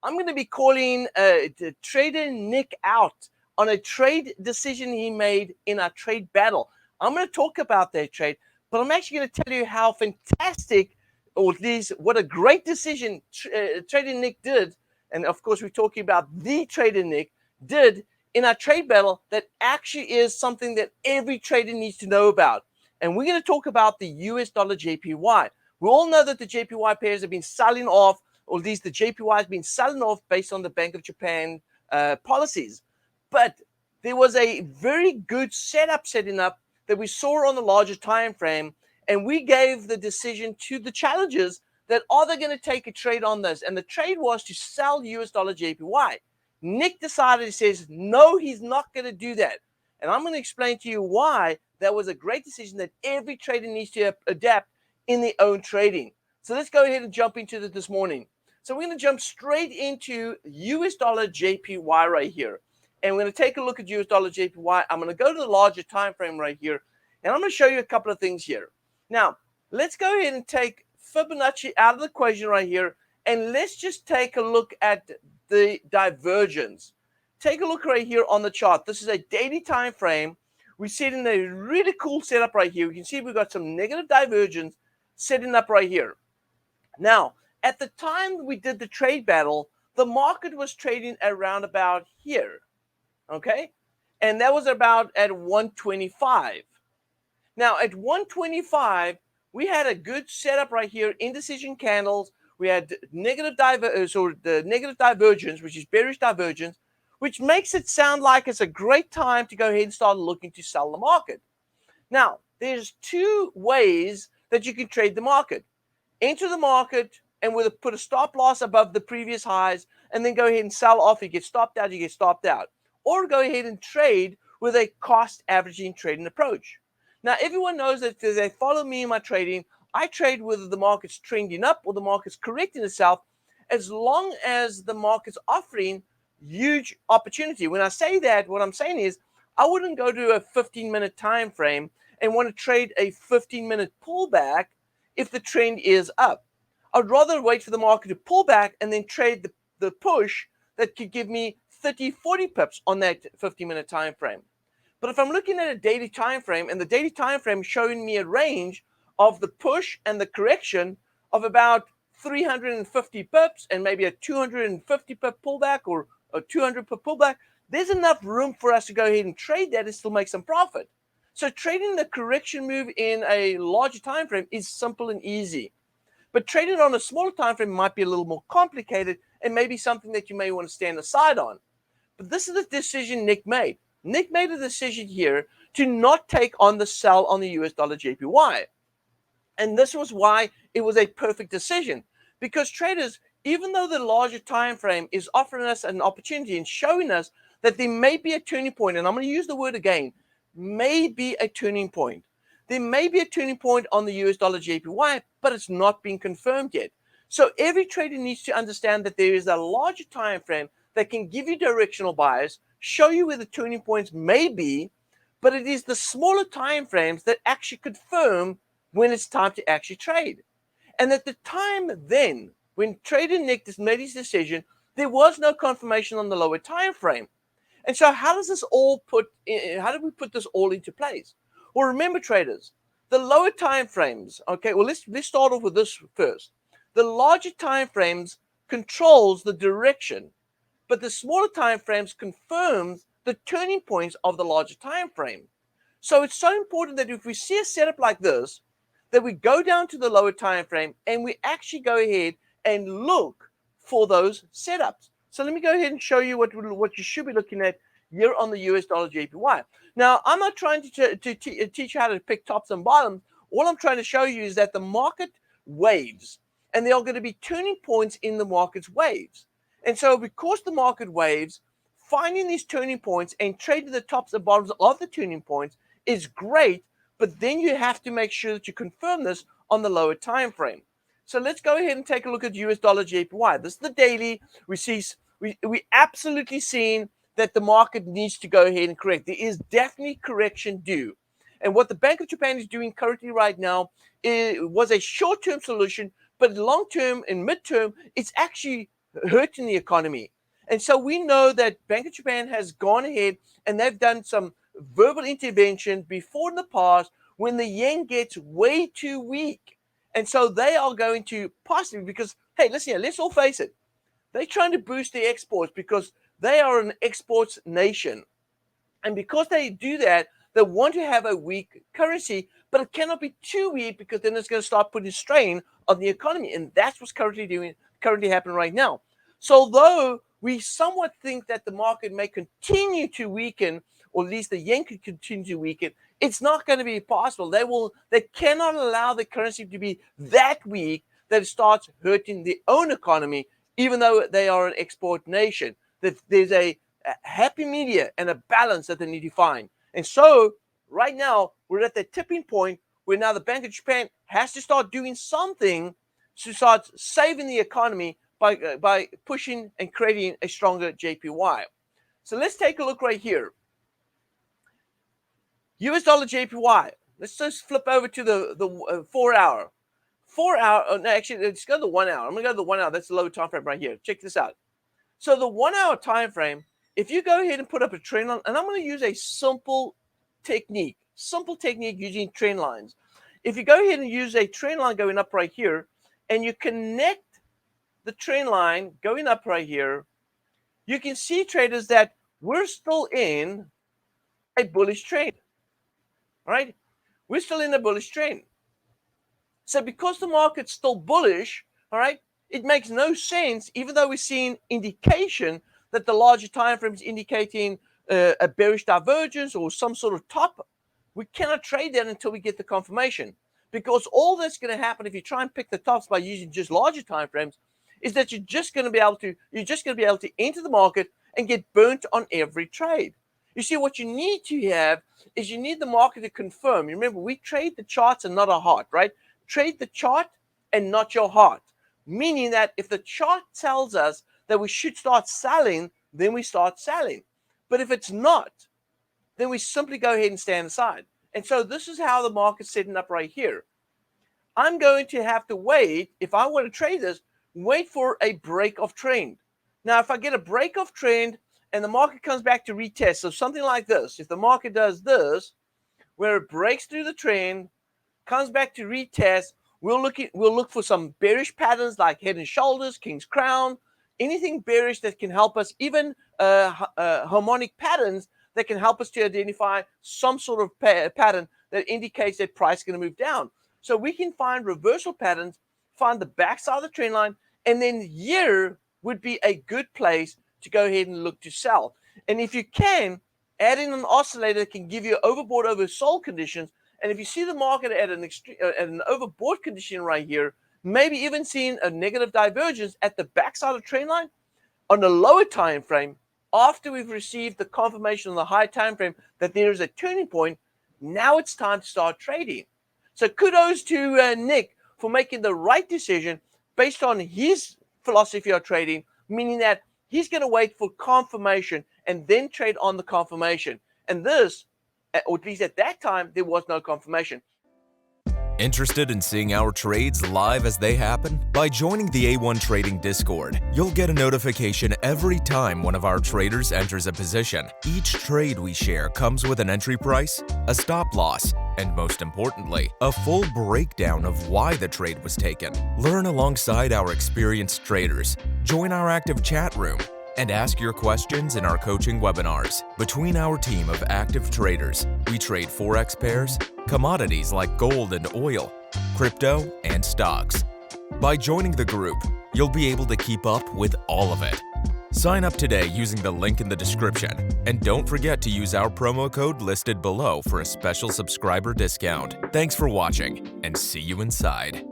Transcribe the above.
I'm going to be calling TraderNick out on a trade decision he made in our trade battle. I'm going to talk about that trade, but I'm actually going to tell you how fantastic, or at least what a great decision TraderNick did. And of course, we're talking about the TraderNick did in our trade battle that actually is something that every trader needs to know about. And we're going to talk about the US dollar JPY. We all know that the JPY pairs have been selling off, or at least the JPY has been selling off based on the Bank of Japan policies. But there was a very good setup setting up that we saw on the larger time frame, and we gave the decision to the challengers that are they going to take a trade on this? And the trade was to sell US dollar JPY. Nick decided, he says, no, he's not going to do that. And I'm going to explain to you why that was a great decision that every trader needs to adapt in their own trading. So let's go ahead and jump into this morning. So we're going to jump straight into US dollar JPY right here. And we're going to take a look at US dollar JPY. I'm going to go to the larger time frame right here. And I'm going to show you a couple of things here. Now, let's go ahead and take Fibonacci out of the equation right here. And let's just take a look at the divergence. Take a look right here on the chart. This is a daily time frame. We're setting a really cool setup right here. You can see we've got some negative divergence setting up right here. Now, at the time we did the trade battle, the market was trading around about here, okay? And that was about at 125. Now, at 125, we had a good setup right here, indecision candles. We had negative divergence, which is bearish divergence, which makes it sound like it's a great time to go ahead and start looking to sell the market. Now, there's two ways that you can trade the market. Enter the market and put a stop loss above the previous highs and then go ahead and sell off. You get stopped out, you get stopped out. Or go ahead and trade with a cost averaging trading approach. Now, everyone knows that if they follow me in my trading, I trade whether the market's trending up or the market's correcting itself, as long as the market's offering huge opportunity. When I say that, what I'm saying is I wouldn't go to a 15-minute time frame and want to trade a 15-minute pullback if the trend is up. I'd rather wait for the market to pull back and then trade the push that could give me 30, 40 pips on that 15-minute time frame. But if I'm looking at a daily time frame, and the daily time frame is showing me a range of the push and the correction of about 350 pips and maybe a 250 pip pullback or a 200 pip pullback, there's enough room for us to go ahead and trade that and still make some profit. So trading the correction move in a larger time frame is simple and easy. But trading on a smaller time frame might be a little more complicated and maybe something that you may want to stand aside on. But this is the decision Nick made. Nick made a decision here to not take on the sell on the US dollar JPY. And this was why it was a perfect decision. Because traders, even though the larger time frame is offering us an opportunity and showing us that there may be a turning point, and I'm going to use the word again, may be a turning point. There may be a turning point on the US dollar JPY, but it's not been confirmed yet. So every trader needs to understand that there is a larger time frame that can give you directional bias, show you where the turning points may be, but it is the smaller time frames that actually confirm when it's time to actually trade. And at the time then, when TraderNick made his decision, there was no confirmation on the lower time frame. And so how does this all how do we put this all into place? Well, remember, traders, the lower time frames, okay, well, let's start off with this first. The larger time frames controls the direction, but the smaller time frames confirms the turning points of the larger time frame. So it's so important that if we see a setup like this, that we go down to the lower time frame and we actually go ahead and look for those setups. So let me go ahead and show you what you should be looking at here on the US dollar JPY. Now, I'm not trying to teach you how to pick tops and bottoms. All I'm trying to show you is that the market waves, and there are going to be turning points in the market's waves. And so because the market waves, finding these turning points and trading the tops and bottoms of the turning points is great, but then you have to make sure that you confirm this on the lower time frame. So let's go ahead and take a look at US dollar JPY. This is the daily. We absolutely seen that the market needs to go ahead and correct. There is definitely correction due. And what the Bank of Japan is doing currently right now was a short-term solution, but long-term and mid-term, it's actually hurting the economy. And so we know that Bank of Japan has gone ahead and they've done some verbal intervention before in the past when the yen gets way too weak. And so they are going to possibly, because, hey, listen here, let's all face it. They're trying to boost the exports because they are an exports nation. And because they do that, they want to have a weak currency, but it cannot be too weak because then it's going to start putting strain on the economy. And that's what's currently happening right now. So although we somewhat think that the market may continue to weaken, or at least the yen could continue to weaken, it's not going to be possible. They cannot allow the currency to be that weak that it starts hurting their own economy, even though they are an export nation. That there's a happy medium and a balance that they need to find. And so right now we're at that tipping point where now the Bank of Japan has to start doing something to start saving the economy by pushing and creating a stronger JPY. So let's take a look right here. US dollar JPY. Let's just flip over to the 4 hour. 4 hour, no, actually, let's go to the 1 hour. I'm going to go to the 1 hour. That's the lower time frame right here. Check this out. So the 1 hour time frame, if you go ahead and put up a trend line, and I'm going to use a simple technique using trend lines. If you go ahead and use a trend line going up right here, and you connect the trend line going up right here, you can see, traders, that we're still in a bullish trend. All right? We're still in a bullish trend. So because the market's still bullish, all right, it makes no sense, even though we're seeing indication that the larger time frame is indicating a bearish divergence or some sort of top. We cannot trade that until we get the confirmation, because all that's going to happen if you try and pick the tops by using just larger time frames is that you're just going to be able to enter the market and get burnt on every trade. You see, what you need to have is you need the market to confirm. You remember, we trade the charts and not our heart, right? Trade the chart and not your heart. Meaning that if the chart tells us that we should start selling, then we start selling. But if it's not, then we simply go ahead and stand aside. And so this is how the market's setting up right here. I'm going to have to wait, if I want to trade this, wait for a break of trend. Now, if I get a break of trend and the market comes back to retest, so something like this, if the market does this, where it breaks through the trend, comes back to retest, we'll look for some bearish patterns like head and shoulders, king's crown, anything bearish that can help us, even harmonic patterns that can help us to identify some sort of pattern that indicates that price is going to move down. So we can find reversal patterns, find the backside of the trend line, and then here would be a good place to go ahead and look to sell. And if you can, add in an oscillator that can give you overbought, oversold conditions. And if you see the market at an overbought condition right here, maybe even seeing a negative divergence at the backside of the trend line on the lower time frame, after we've received the confirmation on the high time frame that there is a turning point, now it's time to start trading. So kudos to Nick for making the right decision based on his philosophy of trading, meaning that he's going to wait for confirmation and then trade on the confirmation. And this, or at least at that time, there was no confirmation. Interested in seeing our trades live as they happen? By joining the A1 Trading Discord, you'll get a notification every time one of our traders enters a position. Each trade we share comes with an entry price, a stop loss, and most importantly, a full breakdown of why the trade was taken. Learn alongside our experienced traders, join our active chat room, and ask your questions in our coaching webinars. Between our team of active traders, we trade forex pairs, commodities like gold and oil, crypto, and stocks. By joining the group, you'll be able to keep up with all of it. Sign up today using the link in the description, and don't forget to use our promo code listed below for a special subscriber discount. Thanks for watching, and see you inside.